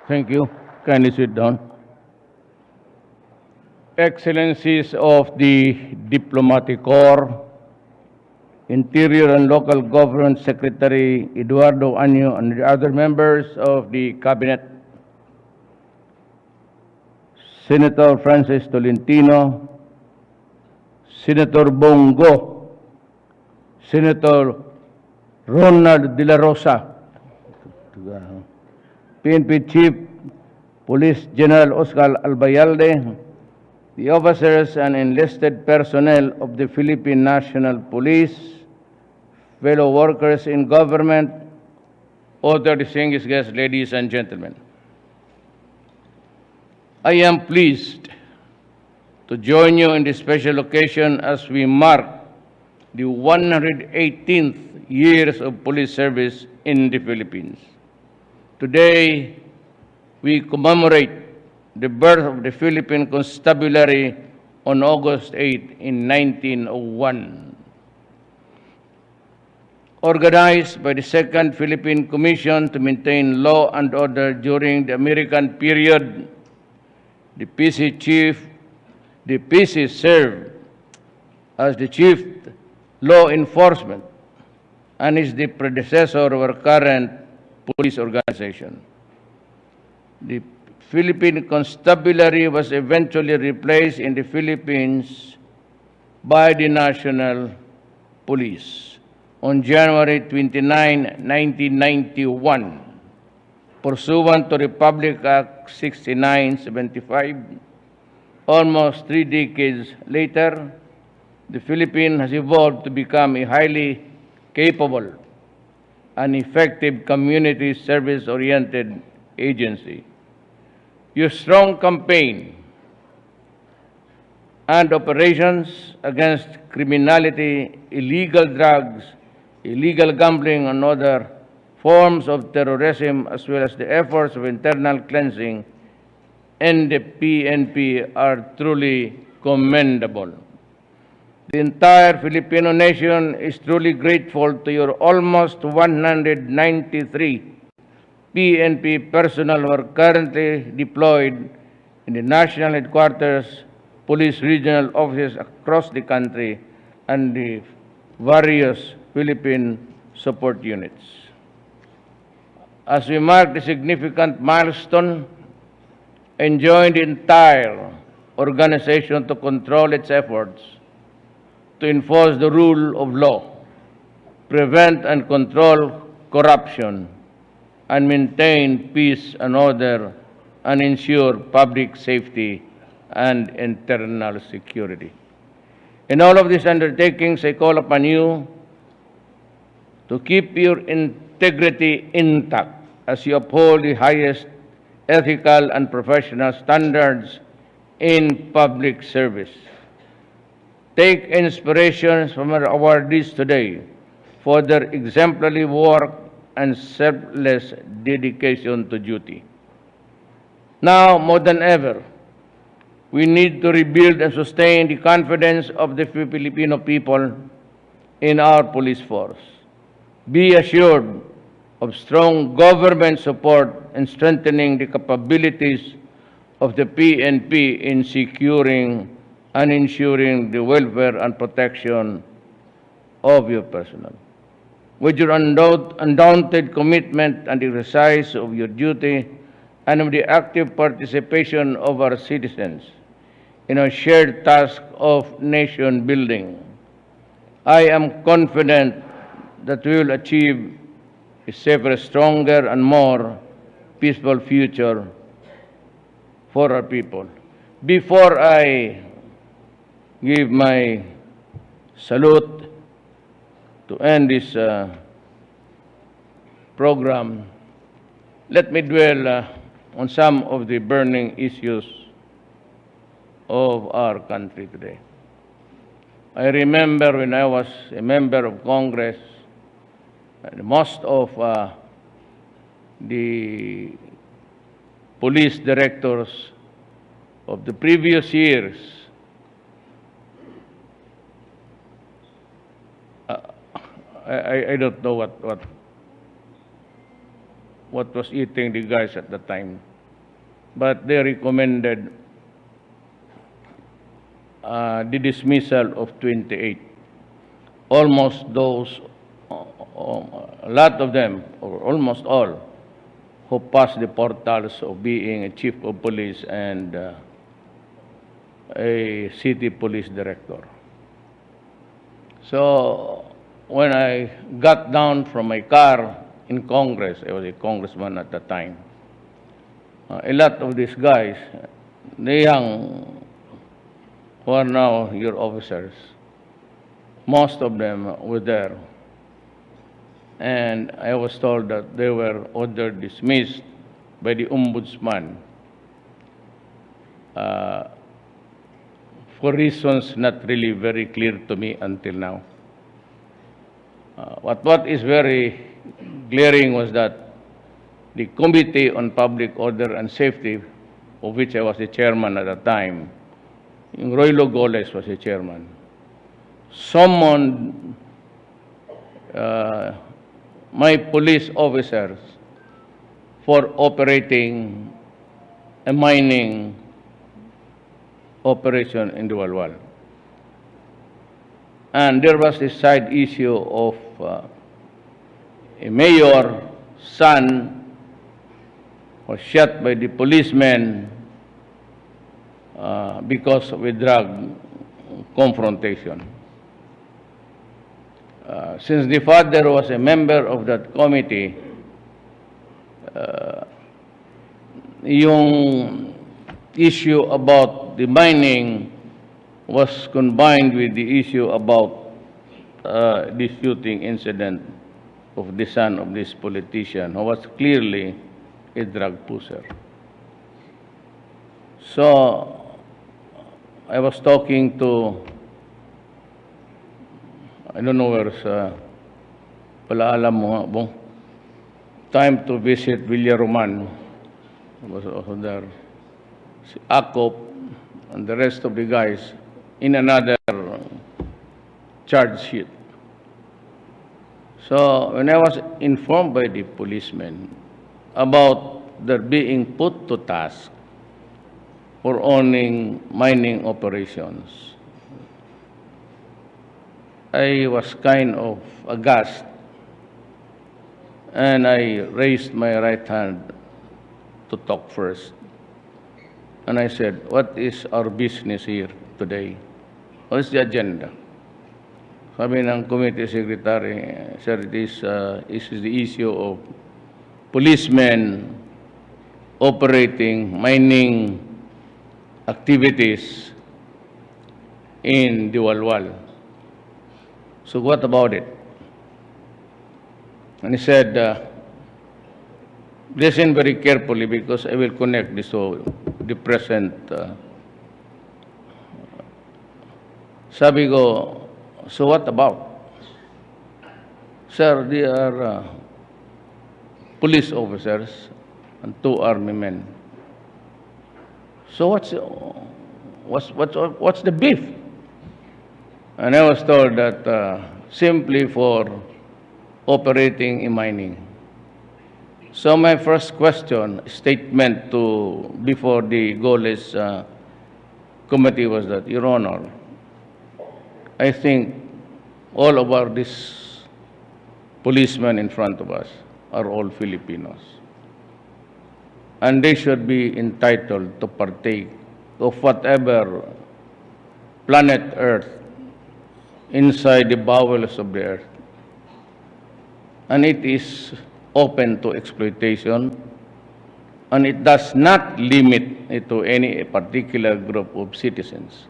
Thank you. Kindly sit down. Excellencies of the Diplomatic Corps, Interior and Local Government Secretary Eduardo Año, and the other members of the Cabinet, Senator Francis Tolentino, Senator Bongo, Senator Ronald De La Rosa, PNP Chief Police General Oscar Albayalde, the officers and enlisted personnel of the Philippine National Police, fellow workers in government, other distinguished guests, ladies and gentlemen. I am pleased to join you in this special occasion as we mark the 118th years of police service in the Philippines. Today, we commemorate the birth of the Philippine Constabulary on August 8 in 1901. Organized by the Second Philippine Commission to maintain law and order during the American period, the PC served as the chief law enforcement and is the predecessor of our current police organization. The Philippine Constabulary was eventually replaced in the Philippines by the National Police on January 29, 1991, pursuant to Republic Act 6975. Almost 3 decades later, the Philippines has evolved to become a highly capable and effective community service-oriented agency. Your strong campaign and operations against criminality, illegal drugs, illegal gambling, and other forms of terrorism, as well as the efforts of internal cleansing and the PNP are truly commendable. The entire Filipino nation is truly grateful to your almost 193 PNP personnel who are currently deployed in the national headquarters, police regional offices across the country, and the various Philippine support units. As we mark the significant milestone, enjoin the entire organization to control its efforts to enforce the rule of law, prevent and control corruption, and maintain peace and order, and ensure public safety and internal security. In all of these undertakings, I call upon you to keep your integrity intact as you uphold the highest ethical and professional standards in public service. Take inspiration from our awardees today for their exemplary work and selfless dedication to duty. Now, more than ever, we need to rebuild and sustain the confidence of the Filipino people in our police force. Be assured of strong government support in strengthening the capabilities of the PNP in securing and ensuring the welfare and protection of your personnel. With your undaunted commitment and exercise of your duty, and with the active participation of our citizens in our shared task of nation building, I am confident that we will achieve a safer, stronger, and more peaceful future for our people. Before I give my salute to end this program, let me dwell on some of the burning issues of our country today. I remember when I was a member of Congress, most of the police directors of the previous years I don't know what was eating the guys at the time. but they recommended the dismissal of 28. Almost those, a lot of them, or almost all, who passed the portals of being a chief of police and a city police director. So when I got down from my car in Congress, I was a congressman at the time, a lot of these guys, the young who are now your officers, most of them were there. And I was told that they were ordered dismissed by the ombudsman for reasons not really very clear to me until now. What is very glaring was that the Committee on Public Order and Safety, of which I was the chairman at the time, Roylo Goles was the chairman, summoned my police officers for operating a mining operation in Dualwal. And there was a side issue of a mayor's son was shot by the policemen because of a drug confrontation. Since the father was a member of that committee, yung issue about the mining was combined with the issue about the shooting incident of the son of this politician, who was clearly a drug pusher. So I was talking to, I don't know where's, wala alam mo nga, time to visit Villaroman. I was also there. Si Akop and the rest of the guys in another charge sheet. So when I was informed by the policemen about their being put to task for owning mining operations, I was kind of aghast, and I raised my right hand to talk first. And I said, what is our business here today? What is the agenda? Sabi ng committee secretary, sir, this is the issue of policemen operating mining activities in Diwalwal. So what about it? And he said, listen very carefully because I will connect this to the present. Sabi ko, so what about? Sir, they are police officers and 2 army men. So what's the beef? And I was told that simply for operating in mining. So my first statement before the Goles committee was that, Your Honor, I think all of these policemen in front of us are all Filipinos. And they should be entitled to partake of whatever planet Earth inside the bowels of the earth. And it is open to exploitation, and it does not limit it to any particular group of citizens.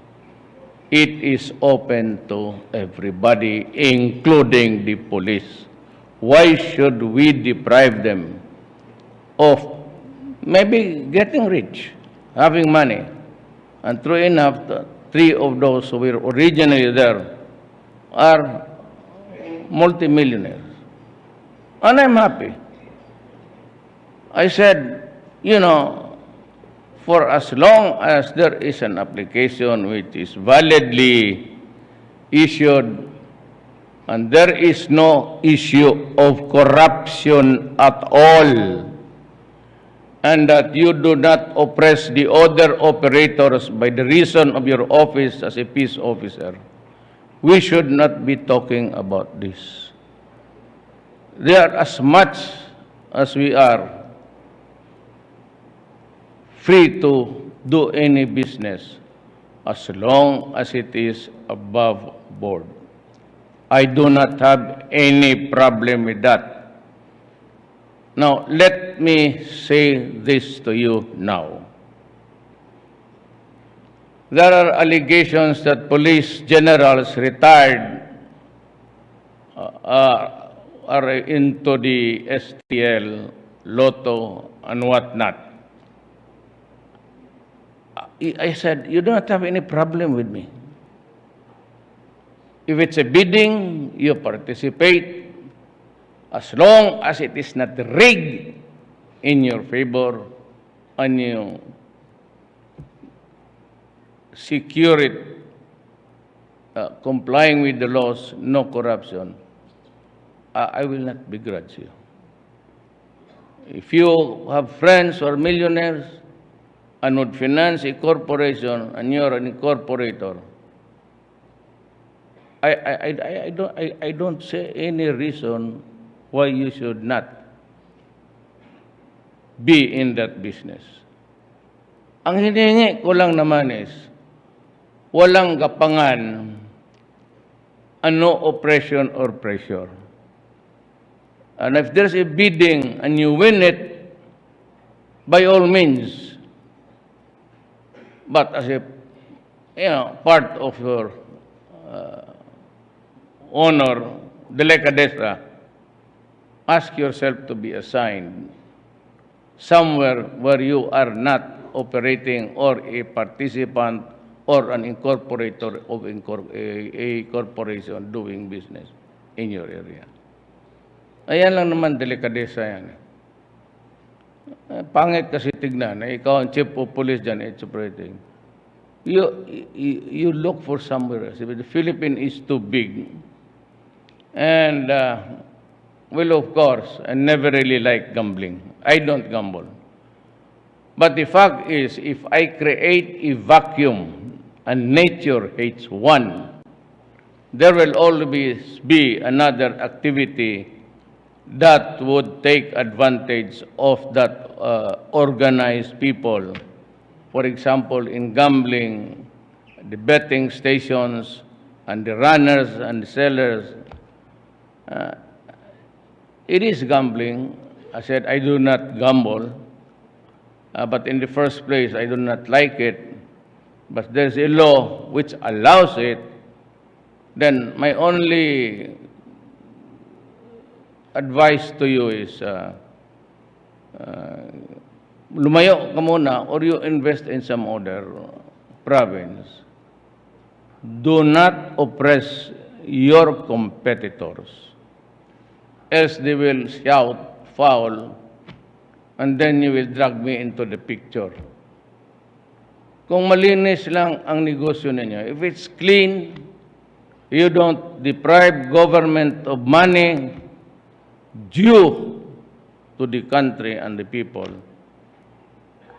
It is open to everybody, including the police. Why should we deprive them of maybe getting rich, having money? And true enough, 3 of those who were originally there are multimillionaires. And I'm happy. I said, you know, for as long as there is an application which is validly issued and there is no issue of corruption at all, and that you do not oppress the other operators by the reason of your office as a peace officer, we should not be talking about this. They are as much as we are free to do any business as long as it is above board. I do not have any problem with that. Now, let me say this to you now. There are allegations that police generals retired are into the STL, Lotto, and whatnot. I said, you don't have any problem with me. If it's a bidding, you participate. As long as it is not rigged in your favor and you secure it, complying with the laws, no corruption, I will not begrudge you. If you have friends or millionaires and would finance a corporation and you're an incorporator, I don't see any reason why you should not be in that business. Ang hinihingi ko lang naman is, walang gapangan, no oppression or pressure. And if there's a bidding and you win it, by all means, but as a part of your honor, delicadeza, ask yourself to be assigned somewhere where you are not operating or a participant or an incorporator of a corporation doing business in your area. Ayan lang naman, delikadesa yan. Pangit kasi tignan, ikaw ang chief of police dyan, it's operating. You look for somewhere else. The Philippines is too big. And, well, of course, I never really like gambling. I don't gamble. But the fact is, if I create a vacuum and nature hates one, there will always be another activity that would take advantage of that organized people. For example, in gambling, the betting stations and the runners and the sellers, it is gambling. I said, I do not gamble. But in the first place, I do not like it. But there's a law which allows it. Then my only advice to you is, lumayo ka muna or you invest in some other province. Do not oppress your competitors, else they will shout foul, and then you will drag me into the picture. Kung malinis lang ang negosyo ninyo, if it's clean, you don't deprive government of money due to the country and the people,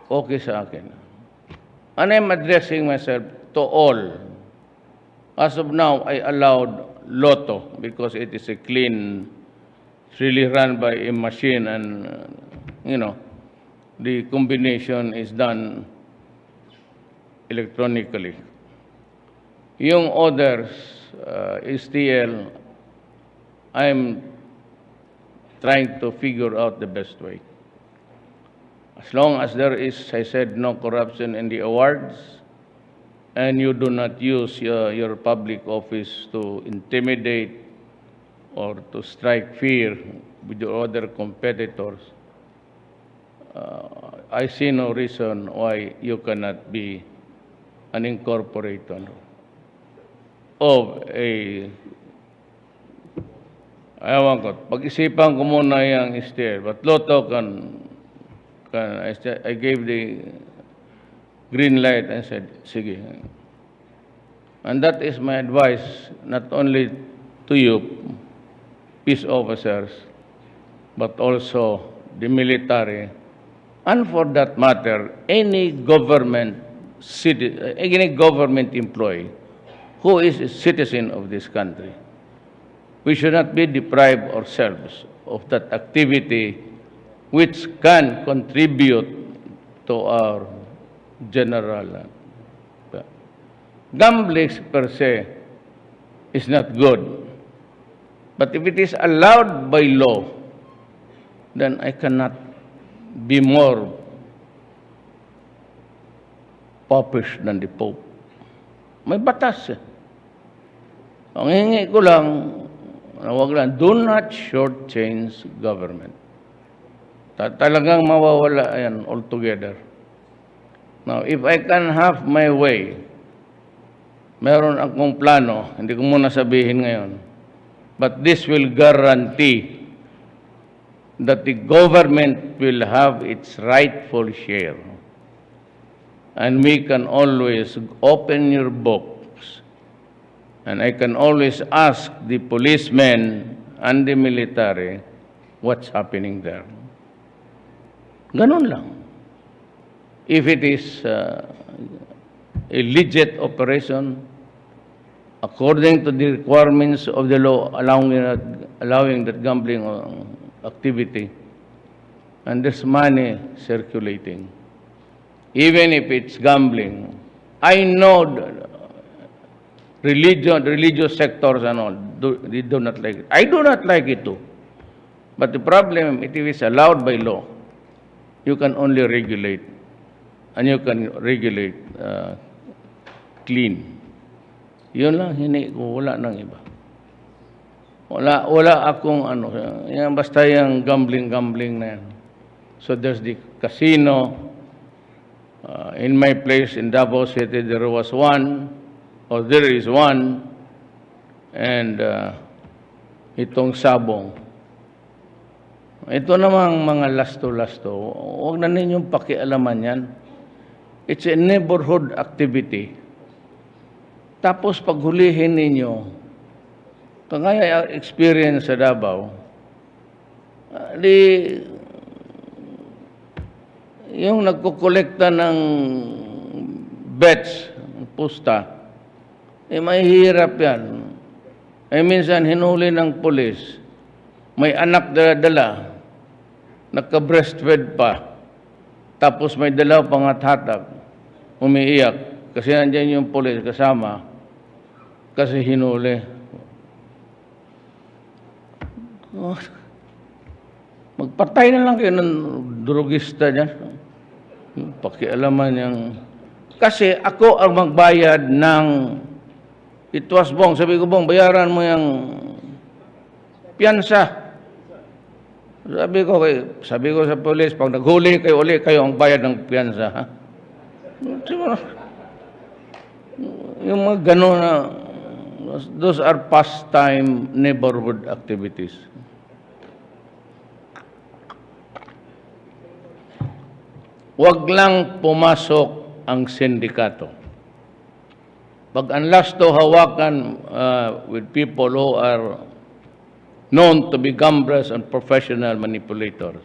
okay sa akin. And I'm addressing myself to all. As of now, I allowed Lotto because it is a clean, it's really run by a machine and, the combination is done electronically. Yung others, STL, I'm trying to figure out the best way. As long as there is, I said, no corruption in the awards, and you do not use your public office to intimidate or to strike fear with your other competitors, I see no reason why you cannot be an incorporator of a, ayaw ko, pag-isipan ko muna yung STL, but Lotto I gave the green light and said, sige. And that is my advice, not only to you, peace officers, but also the military And for that matter, any government employee who is a citizen of this country, we should not be deprived ourselves of that activity which can contribute to our general. Gambling per se is not good. But if it is allowed by law, then I cannot be more popish than the Pope. May batas eh. Ang hingi ko lang, wag lang, do not shortchange government. Talagang mawawala yan altogether. Now, if I can have my way, meron akong plano, hindi ko muna sabihin ngayon, but this will guarantee that the government will have its rightful share. And we can always open your books, and I can always ask the policemen and the military what's happening there. Ganun lang. If it is a legit operation, according to the requirements of the law allowing that gambling activity, and there's money circulating, even if it's gambling, I know religious sectors and all, they do not like it. I do not like it too. But the problem, if it is allowed by law, you can only regulate, and you can regulate clean. Yun lang, hindi ko, wala nang iba. Wala akong ano, yan, basta yung gambling na yan. So there's the casino. In my place in Davao City, there was one, or there is one, and itong Sabong. Ito namang mga lasto-lasto, huwag na ninyong pakialaman yan. It's a neighborhood activity. Tapos paghulihin ninyo, kagaya experience sa Davao, yung nagkukolekta ng bets, pusta, mahihirap yan. Minsan hinuli ng pulis, may anak dala, nagka-breastfed pa, tapos may dalaw pang hatag, umiiyak, kasi nandiyan yung pulis kasama, kasi hinuli. Magpatay na lang kayo ng drugista dyan. Pakialaman niyang... Kasi ako ang magbayad ng... It was Bong. Sabi ko, Bong, bayaran mo yung piyansa. Sabi ko sa polis, pag naghuli kayo uli, kayo ang bayad ng piyansa. Ha? Yung mga gano'n na... Those are pastime neighborhood activities. Huwag lang pumasok ang sindikato. Pag ang lasto hawakan with people who are known to be gamblers and professional manipulators,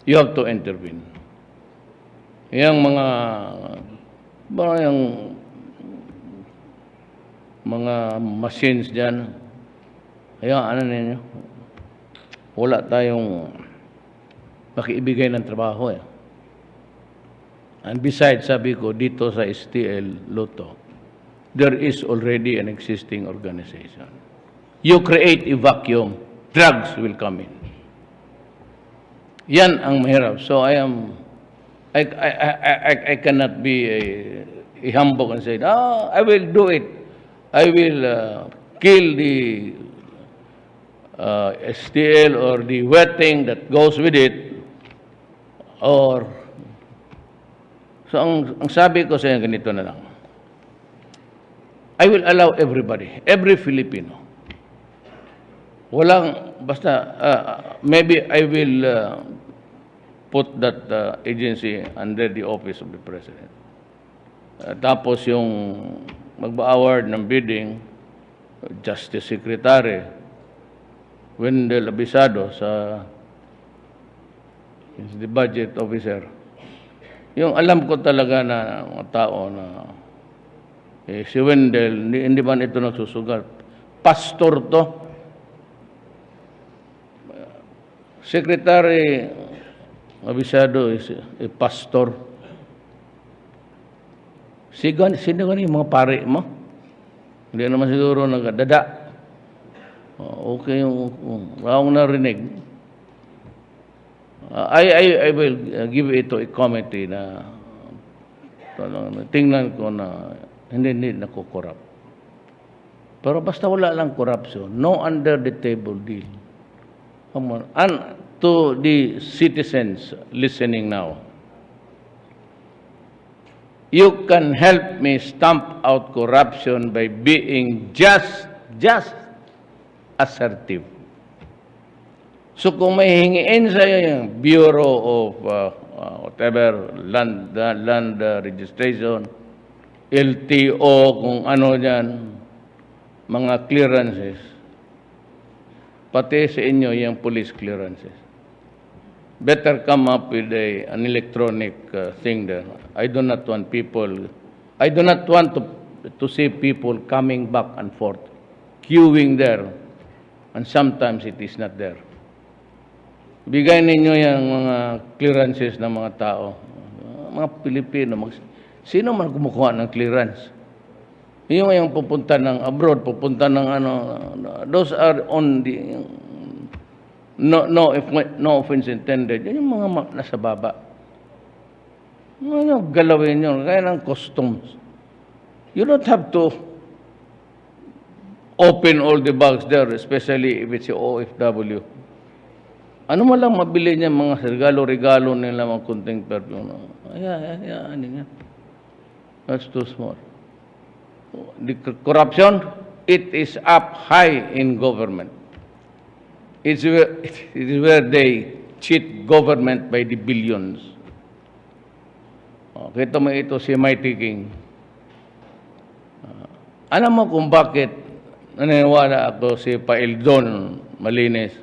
you have to intervene. Yung mga machines dyan, ano ninyo, wala tayong makiibigay ng trabaho eh. And besides, sabi ko, dito sa STL Lotto, there is already an existing organization. You create a vacuum, drugs will come in. Yan ang mahirap. So I cannot be a humbug and say, I will do it. I will kill the STL or the wetting that goes with it, or so ang sabi ko sa inyo, ganito na lang. I will allow everybody, every Filipino. Maybe I will put that agency under the office of the President. Tapos yung magba-award ng bidding, Justice Secretary, Wendell Abisado sa is the budget officer. Yung alam ko talaga na mga tao na si Wendell, hindi man ito nagsusugal. Pastor to. Secretary Abisado is a pastor. Sino yung mga pare mo? Hindi naman siguro nagdada. Okay yung akong narinig. I will give it to a committee na tingnan ko na hindi nakukorap. Pero basta wala lang corruption, no under the table deal. Come on. And to the citizens listening now, you can help me stamp out corruption by being just assertive. So kung may hingiin sa'yo yung Bureau of whatever, land registration, LTO, kung ano dyan, mga clearances, pati sa inyo yung police clearances. Better come up with an electronic thing there. I do not want to see people coming back and forth, queuing there, and sometimes it is not there. Bigay ninyo yung mga clearances ng mga tao, mga Pilipino. Sino man kumukuha ng clearance? Yung pupunta ng abroad, pupunta ng those are on the, no offense intended, yung mga nasa baba. Yung galawin yun, kaya ng customs. You don't have to open all the bags there, especially if it's a OFW. Ano mo lang mabili niya mga regalo nila, mga kunting perfume. Ano yan? That's too small. The corruption, it is up high in government. It is where they cheat government by the billions. Kita mo ito si Mighty King. Alam mo kung bakit naniniwala ako si Paildon Malinis?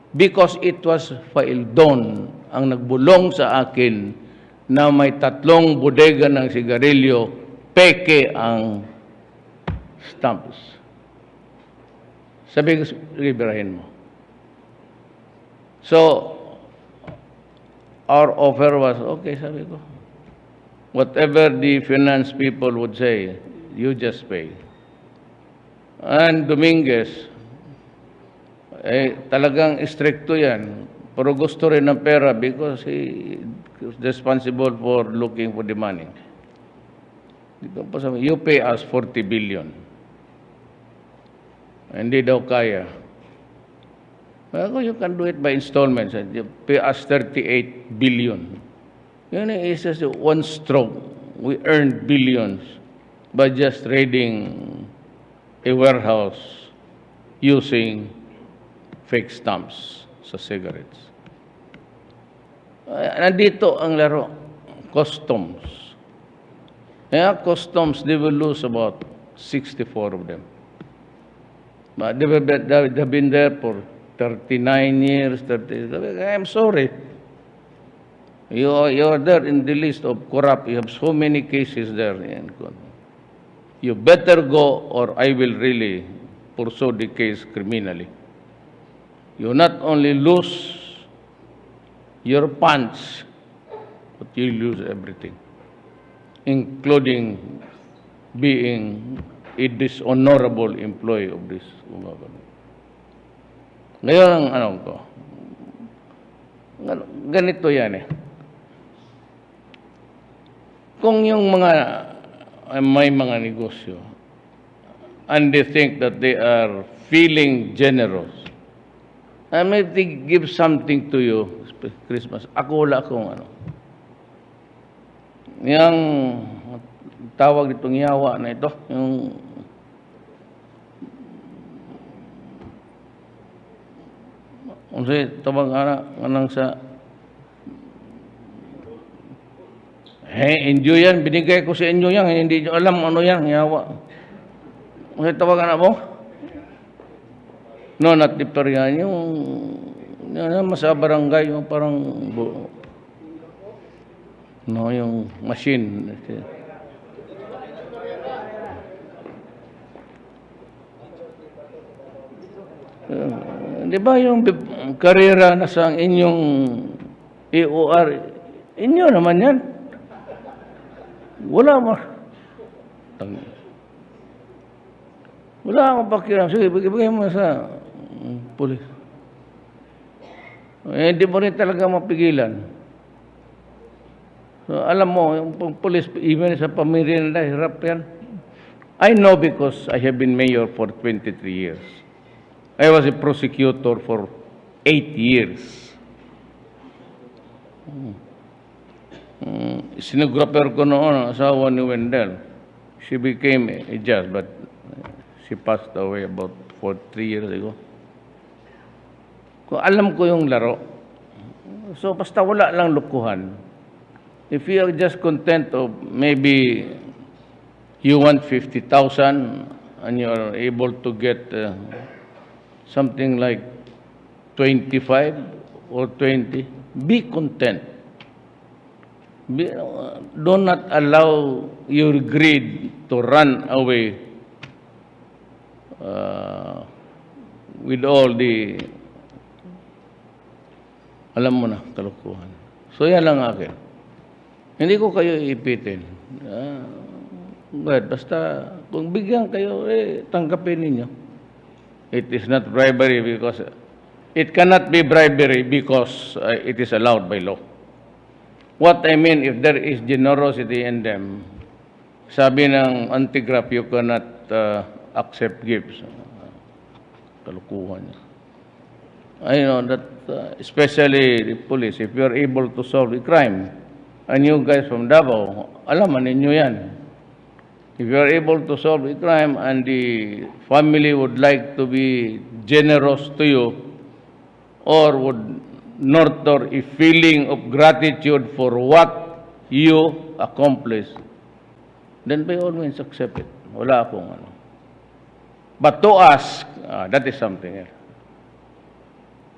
Because it was Paildon ang nagbulong sa akin na may 3 bodega ng sigarilyo, peke ang stamps. Sabi ko, liberahin mo. So, our offer was, okay, sabi ko. Whatever the finance people would say, you just pay. And Dominguez, talagang stricto yan. Pero gusto rin ng pera because he is responsible for looking for the money. You pay us 40 billion. Hindi daw kaya. Well, you can do it by installments. You pay us 38 billion. Yun is just one stroke. We earned billions by just raiding a warehouse using fake stamps sa cigarettes. Nandito ang laro, customs. Customs, they will lose about 64 of them. But they've been there for 39 years, 30 years. I'm sorry. You are there in the list of corrupt. You have so many cases there. You better go or I will really pursue the case criminally. You not only lose your pants, but you lose everything, including being a dishonorable employee of this government. Ngayon ang ganito yan Kung yung may mga negosyo, and they think that they are feeling generous, I may give something to you, Christmas. Ako wala akong Yung tawag ditong yawa na ito, yung tawag anang sa enjoy yan, binigay ko sa inyo yan, hindi nyo alam ano yan, yawa. Tawag mo? No, not the Perian, yung Yan, sa barangay, yung parang, no, yung machine. Di ba yung karera na sa inyong EOR, inyo naman yan. Wala mo. Wala akong pakiram. Sige, bigay mo sa pulis. Hindi mo rin talaga mapigilan. So, alam mo, yung pulis, even sa pamilya nila, hirap yan. I know because I have been mayor for 23 years. I was a prosecutor for 8 years. Sinographer ko noon, asawa ni Wendell. She became a judge, but she passed away about 3 years ago. Kung alam ko yung laro, so basta wala lang lukuhan. If you are just content of maybe you want 50,000 and you are able to get something like 25 or 20, be content. Do not allow your greed to run away with all the, alam mo na, kalukuhan. So yan lang akin. Hindi ko kayo ipitin. But basta, kung bigyan kayo, tanggapin ninyo. It is not bribery because, it cannot be bribery because it is allowed by law. What I mean, if there is generosity in them, sabi ng anti-graft, you cannot accept gifts. Kalukuhan. I know that, especially the police, if you are able to solve a crime, and you guys from Davao, alaman ninyo yan. If you are able to solve a crime and the family would like to be generous to you or would nurture a feeling of gratitude for what you accomplished, then by all means accept it. Wala akong ano. But to ask, that is something else.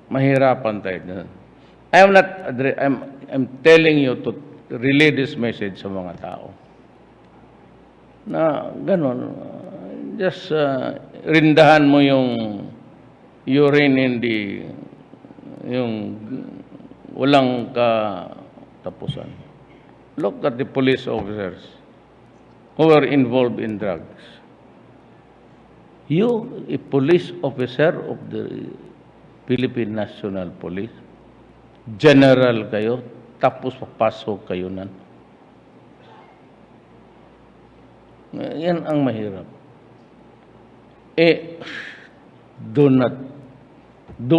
Mahirapan tayo. I'm telling you to relay this message sa mga tao. Na ganon, just rindahan mo yung urine in the, yung walang katapusan. Look at the police officers who were involved in drugs. You, a police officer of the Philippine National Police, general kayo, tapos papasok kayo nan. Yan ang mahirap. Do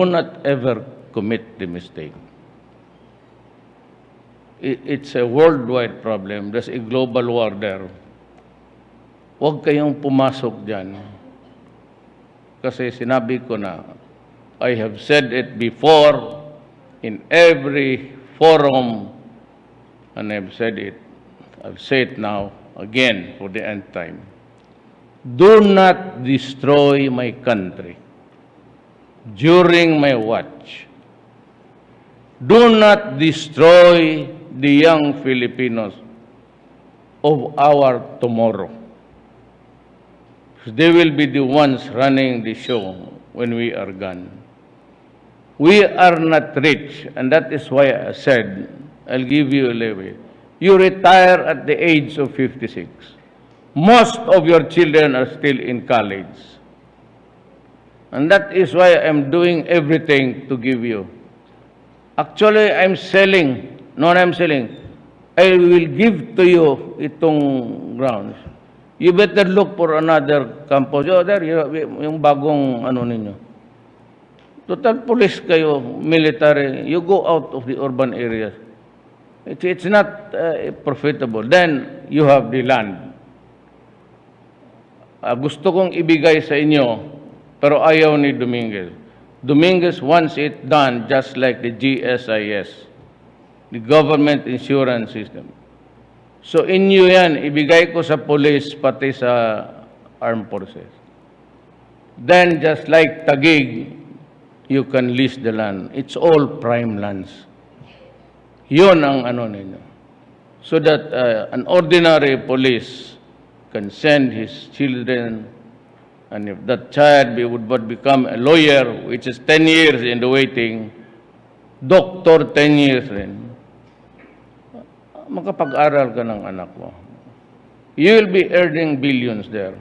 not ever commit the mistake. It's a worldwide problem. There's a global war there. Huwag kayong pumasok dyan. Kasi sinabi ko na, I have said it before in every forum, and I've said it, I'll say it now, again for the end time. Do not destroy my country during my watch. Do not destroy the young Filipinos of our tomorrow. They will be the ones running the show when we are gone. We are not rich, and that is why I said, I'll give you a leeway. You retire at the age of 56. Most of your children are still in college. And that is why I'm doing everything to give you. Actually, I'm selling. I will give to you itong grounds. You better look for another campus. Oh, there, yung bagong ano ninyo. Total police kayo, military, you go out of the urban areas. It's not profitable. Then, you have the land. Gusto kong ibigay sa inyo, pero ayaw ni Dominguez. Dominguez wants it done just like the GSIS, the Government Insurance System. So, inyo yan, ibigay ko sa police, pati sa armed forces. Then, just like Taguig, you can lease the land. It's all prime lands. Yun ang ano ninyo. So that an ordinary police can send his children, and if that child would become a lawyer, which is 10 years in the waiting, doctor 10 years rin, makapag-aral ka ng anak mo. You will be earning billions there.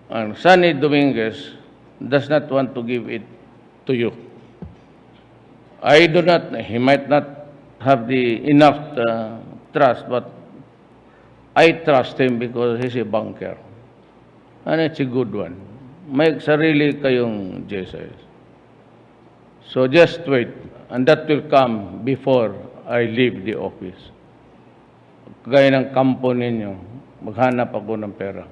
And Sonny Dominguez does not want to give it to you. I do not, he might not have the enough trust, but I trust him because he's a banker. And it's a good one. May sarili kayong Jesus. So just wait, and that will come before I leave the office. Gaya ng kampo ninyo, maghanap ako ng pera.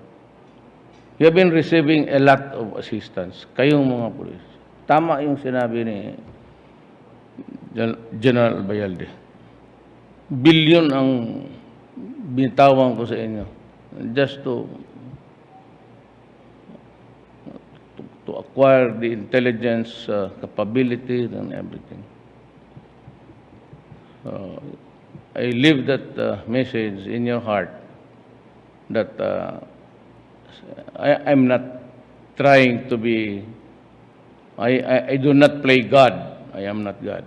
You have been receiving a lot of assistance. Kayong mga pulis. Tama yung sinabi ni General Bayalde. Bilyon ang binitawan ko sa inyo. Just to acquire the intelligence capabilities and everything. I leave that message in your heart that I'm not trying to be, I do not play God. I am not God.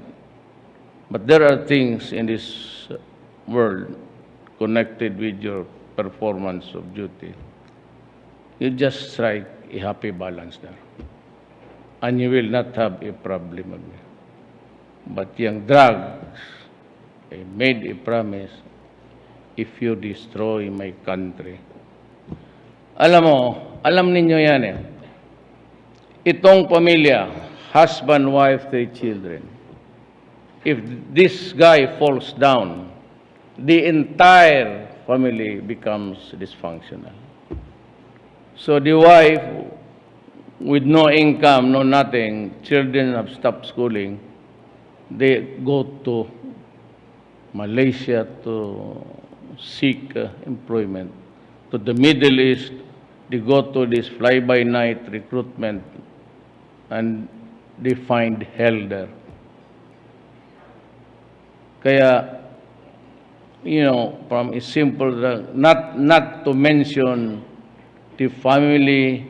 But there are things in this world connected with your performance of duty. You just strike a happy balance there. And you will not have a problem again. But yung drugs, I made a promise, if you destroy my country. Alam mo, alam ninyo yan eh. Itong pamilya, husband, wife, 3 children. If this guy falls down, the entire family becomes dysfunctional. So the wife, with no income, no nothing, children have stopped schooling, they go to Malaysia to seek employment. To the Middle East, they go to this fly-by-night recruitment, and they find hell there. Kaya, you know, from a simple, not to mention the family,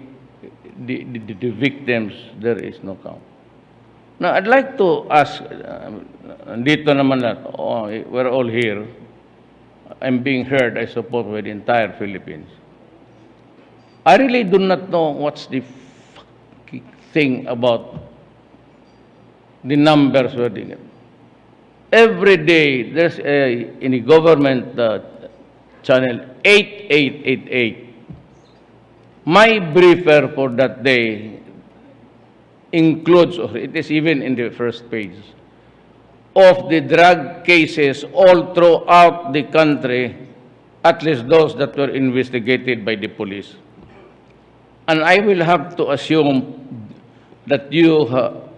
the victims, there is no count. Now, I'd like to ask, dito naman na, we're all here. I'm being heard, I suppose, by the entire Philippines. I really do not know what's the thing about the numbers we're doing. Every day, there's in the government channel 8888. My briefer for that day includes, or it is even in the first page, of the drug cases all throughout the country, at least those that were investigated by the police. And I will have to assume that you have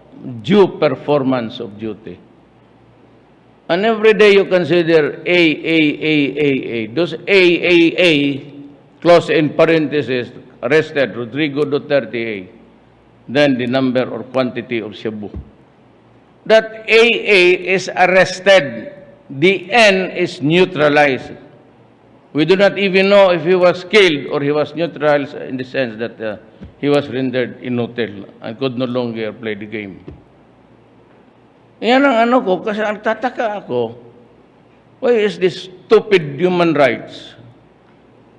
due performance of duty. And every day you consider A. Those A, close in parentheses, arrested, Rodrigo Duterte A. Then the number or quantity of Cebu. That A is arrested. The N is neutralized. We do not even know if he was killed or he was neutralized in the sense that he was rendered inutile and could no longer play the game. Yan ang ano ko, kasi ang tataka ako, why is this stupid human rights?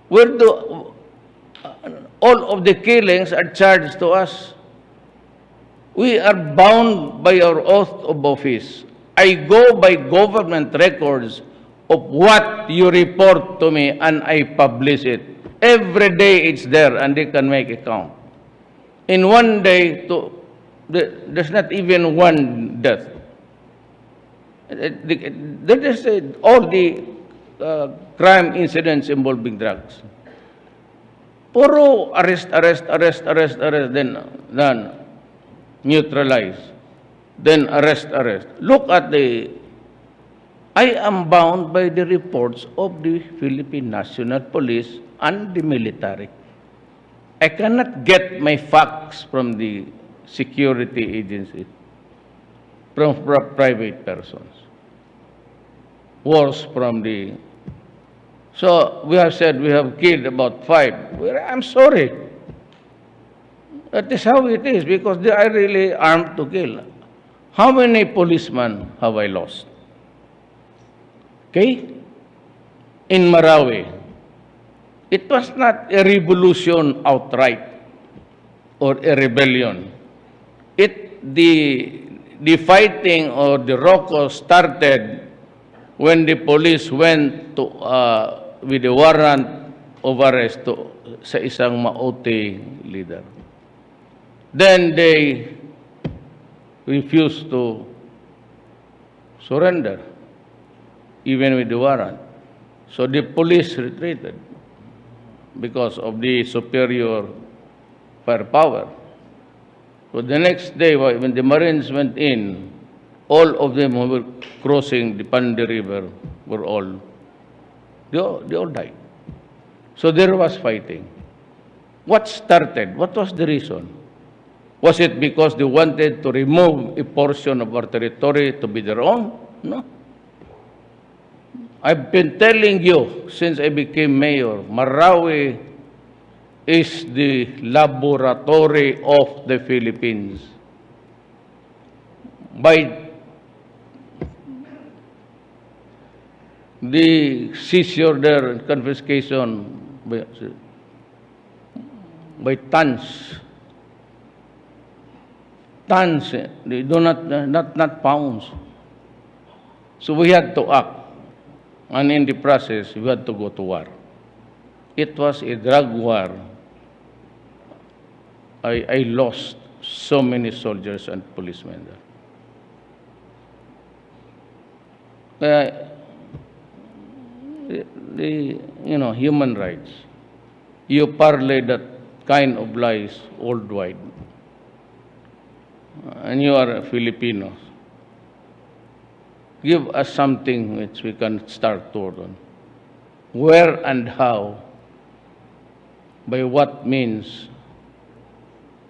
Where do all of the killings are charged to us? We are bound by our oath of office. I go by government records of what you report to me and I publish it. Every day it's there and they can make a count. In one day, there's not even one death. That is all the crime incidents involving drugs. Puro arrest, then neutralize, then arrest. Look at I am bound by the reports of the Philippine National Police and the military. I cannot get my facts from the security agencies from private persons. Worse from the... So we have said we have killed about 5. Well, I'm sorry. That is how it is because they are really armed to kill. How many policemen have I lost? Okay? In Marawi, it was not a revolution outright or a rebellion. The fighting or the roko started when the police went to with a warrant of arrest to sa isang Maote leader. Then they refused to surrender, even with the warrant. So the police retreated because of the superior firepower. So the next day, when the Marines went in, all of them who were crossing the Pandi River were they all died. So there was fighting. What started? What was the reason? Was it because they wanted to remove a portion of our territory to be their own? No. I've been telling you since I became mayor, Marawi is the laboratory of the Philippines. By the seizure there and confiscation by tons, they do not pounds. So we had to act, and in the process, we had to go to war. It was a drug war. I lost so many soldiers and policemen there. Human rights. You parlay that kind of lies worldwide. And you are Filipinos. Give us something which we can start toward on. Where and how? By what means?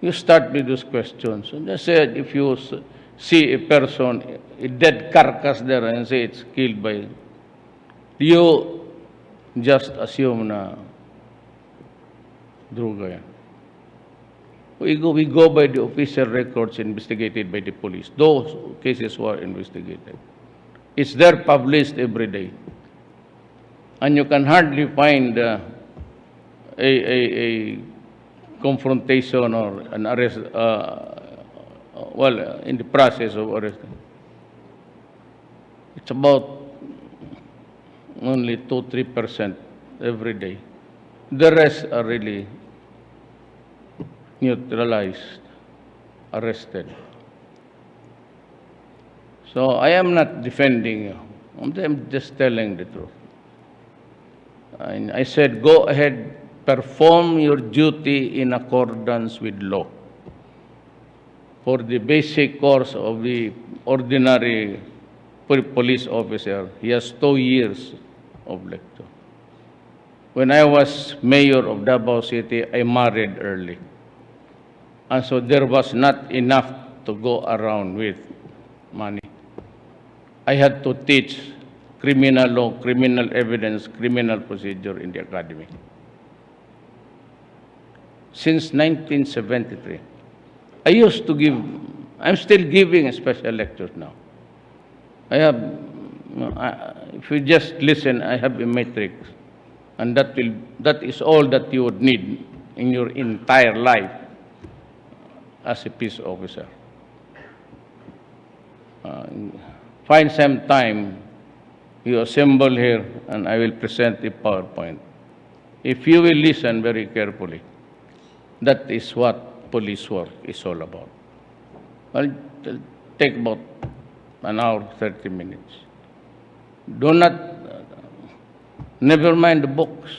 You start with those questions. And I said, if you see a person, a dead carcass there, and say it's killed by, you just assume na druga yan. We go by the official records investigated by the police. Those cases were investigated. It's there published every day. And you can hardly find a confrontation or an arrest, in the process of arresting. It's about only 2-3% every day. The rest are really neutralized, arrested. So I am not defending you. I'm just telling the truth. And I said, go ahead, perform your duty in accordance with law. For the basic course of the ordinary police officer, he has 2 years of lecture. When I was mayor of Davao City, I married early. And so there was not enough to go around with money. I had to teach criminal law, criminal evidence, criminal procedure in the academy. Since 1973. I used to give, I'm still giving special lectures now. I have, if you just listen, I have a matrix. And that is all that you would need in your entire life as a peace officer. Find some time, you assemble here, and I will present a PowerPoint. If you will listen very carefully, that is what police work is all about. Well, it'll take about an hour, 30 minutes. Do not, never mind the books.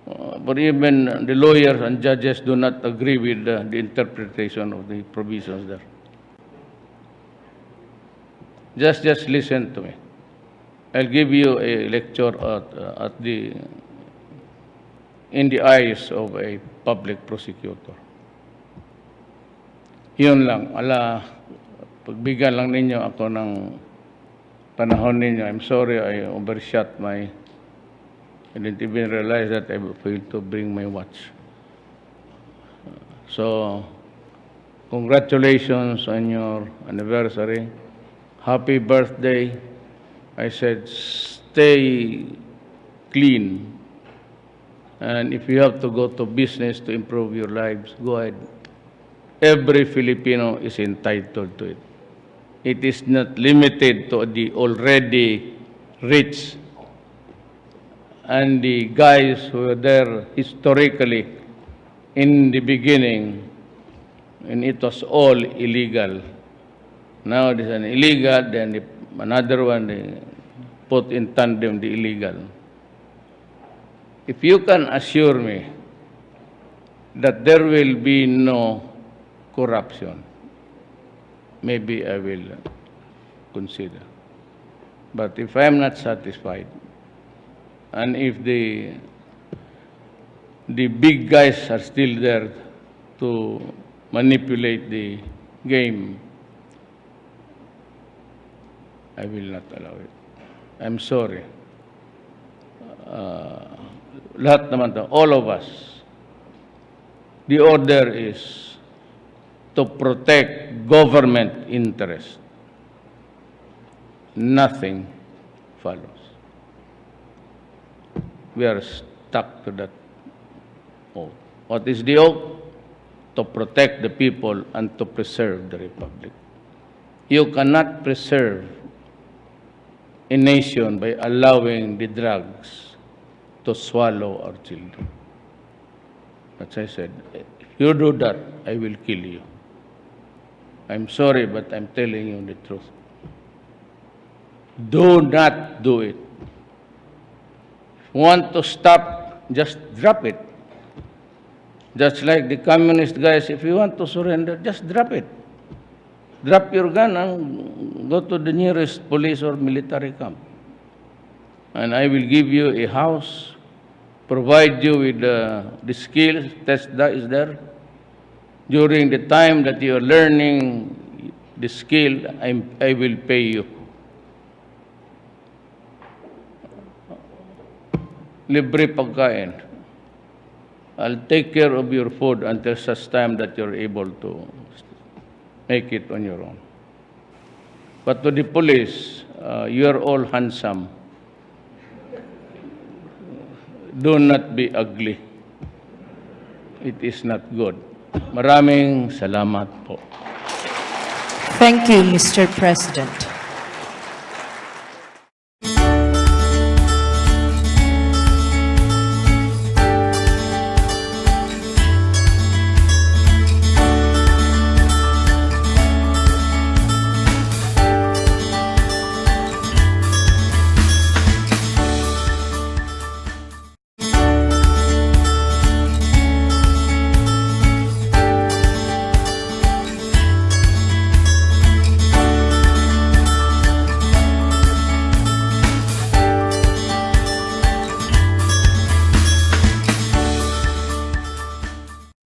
But even the lawyers and judges do not agree with the interpretation of the provisions there. Just listen to me. I'll give you a lecture in the eyes of a public prosecutor. Yun lang. Pagbigyan lang ninyo ako ng panahon ninyo. I'm sorry I overshot my... I didn't even realize that I failed to bring my watch. So, congratulations on your anniversary. Happy birthday. I said, stay clean. And if you have to go to business to improve your lives, go ahead. Every Filipino is entitled to it. It is not limited to the already rich and the guys who were there historically in the beginning, and it was all illegal. Now it is an illegal, then another one, they put in tandem the illegal. If you can assure me that there will be no corruption, maybe I will consider. But if I am not satisfied, and if the big guys are still there to manipulate the game, I will not allow it. I'm sorry. Lahat naman to, all of us, the order is to protect government interest. Nothing follows. We are stuck to that oath. What is the oath? To protect the people and to preserve the republic. You cannot preserve a nation by allowing the drugs to swallow our children. As I said, if you do that, I will kill you. I'm sorry, but I'm telling you the truth. Do not do it. If you want to stop, just drop it. Just like the communist guys, if you want to surrender, just drop it. Drop your gun and go to the nearest police or military camp. And I will give you a house, provide you with the skills that is there. During the time that you are learning the skill, I will pay you. Libre pagkain. I'll take care of your food until such time that you're able to make it on your own. But to the police, you are all handsome. Do not be ugly. It is not good. Maraming salamat po. Thank you, Mr. President.